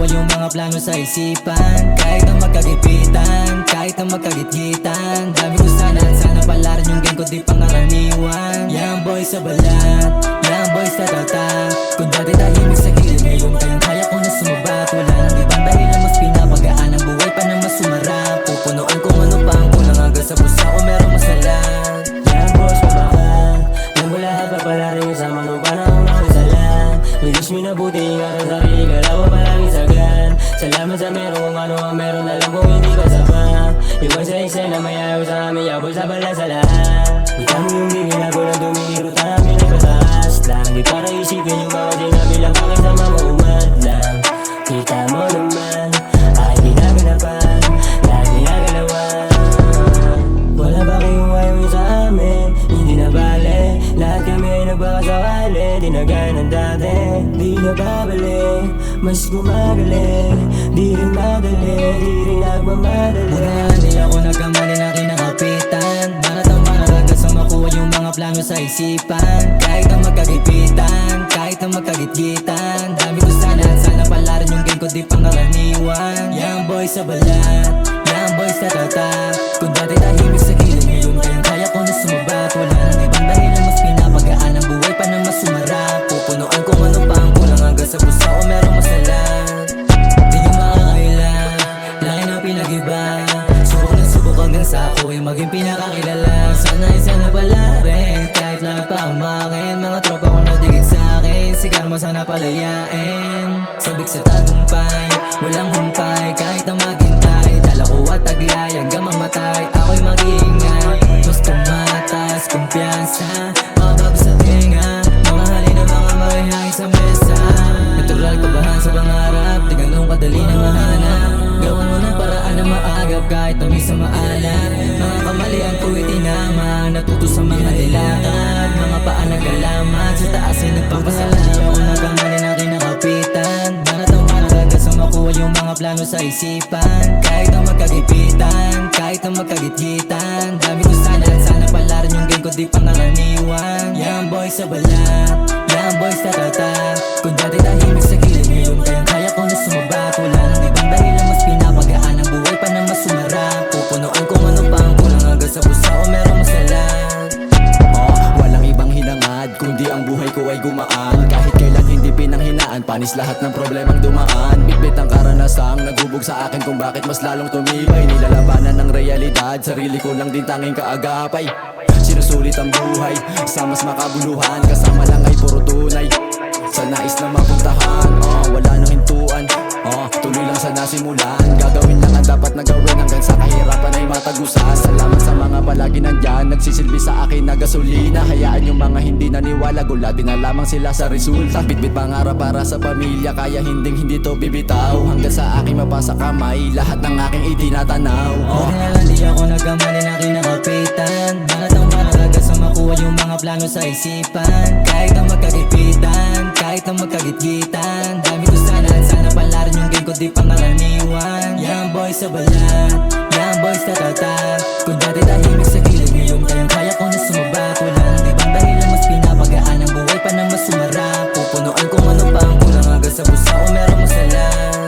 makuha yung mga plano sa isipan. Kahit ang magkagipitan, kahit ang magkagitgitan, dami ko sana palaran yung game ko di pangaraniwan. Young boy sa balat, young boy sa tatak. Kung dati tahimik sa gilid, ngayon kayang-kaya ko na sumabat. Wala nang ibang dahilan, mas pinapagaan ang buhay pa na mas sumarap. Pupunuan kung ano pa ang kulang hanggang sa pusa ko merong masalan. Young boss mabakan, alam ko lahat papalarin yung sama nung panahon ako salan. Wish me na buti nga rin sarili ka lang palaging sagan. Salamat sa meron kung ano ang meron, alam kong hindi ka sama. Ibang sa eksena may ayaw sa amin, yabol sa bala sa lahat. Ikaw mo yung giginago na dumihirot na namin ay pataas lang. Di para isipin yung mga sinabi lang bakit sa mga umadlang. Kita mo naman, ay ginaganapan, lagi nagalawan. Wala ba kayong ayaw nyo sa amin? Hindi na bale, lahat kami ay nagbakasakali. Di na gaya ng dati, di na babalik. Mas gumagaling, di rin madali, di rin nagmamadali. Bunahan nila ako nagkamali na kinakapitan. Maratang panaragas ang makuha yung mga plano sa isipan. Kahit ang magkagipitan, kahit ang magkagitgitan, dami ko sana palaran yung game ko di pangaraniwan. Young boy sa balat, young boy sa tatak. Kung dati tahimik sa gilid, ngayon kayang-kaya ko na sumabat. Wala nang ibang dahilan, mas pinapagaan ang buhay pa na mas sumarap. Pupunuan kung ano pa ang kulang hanggang sa pusa ko merong masalan. Di nyo makakailan, laki na pinag-iba. Subok na subok hanggang sa ako ay maging pinakakilala. Sana pala rin, kahit lahat pa umakin. Mga tropa ko na digit sa'kin, si karma sana palayain. Sabik sa tagumpay, walang humpay, kahit ang maghintay. Dala ko at taglay hanggang mamatay, ako'y mag-iingay. Mas tumatas, kumpiyansa, mga bago sa tinga, mga halin na mga mahihangin sa mesa. Natural kabahan sa pangarap, di ganun kadali na mahanap. Gawan mo ng paraan na maagap kahit ang isa maalam. Mga kamalian ko itinama, natuto sa mga nilakad. Mga paa nagalaman, sa taas ay nagpapasalamat. Ako nagkamali na kinakapitan. Maratang panaragas ang makuha yung mga plano sa isipan. Kahit ang magkagipitan, kahit ang magkagitgitan, dami ko sana palaran yung game ko di pangaraniwan. Young boy sa balat, young boy sa tatak. Kung dati tahimik sa gilid, ngayon kayang-kaya ko na sumabat. Wala nang ibang dahilan, mas pinapagaan ang buhay pa na mas sumarap. Pupunuan kung ano pa ang kulang hanggang sa pusa ko merong masalan. Walang ibang hinangad, kundi ang buhay ko ay gumaan. Kahit kailan hindi pinanghinaan, panis lahat ng problemang dumaan. Bitbit ang karanasang nagbubog sa akin kung bakit mas lalong tumibay. Nilalabanan ng realidad, sarili ko lang din tanging kaagapay. Sinusulit ang buhay, sa mas makabuluhan, kasama lang ay puro tunay. Sa nais na mapuntahan, wala nang hintuan, tuloy lang sa nasimulan. Gagawin lang ang dapat na gawin hanggang sa kahirapan ay matagusan. Salamat sa mga palagi nandyan, nagsisilbi sa akin na gasolina. Hayaan yung mga hindi naniwala, gulatin na lamang sila sa resulta. Bitbit pangarap para sa pamilya, kaya hindi to bibitaw. Hanggang sa aking mapasa kamay, lahat ng aking itinatanaw. Buti na lang di ako nagkamali na kinakapitan. Maratang panaragas ang makuha yung mga plano sa isipan. Kahit ang magkagipitan, kahit ang magkagitgitan, dami ko sana palaran yung game ko di pangaraniwan. Young boy sa balat, young boy sa tatak. Kung dati tahimik sa gilid, ngayon kayang-kaya ko na sumabat. Wala nang ibang dahilan, mas pinapagaan ang buhay pa na mas sumarap. Pupunuan kung ano pa ang kulang hanggang sa pusa ko merong masalan.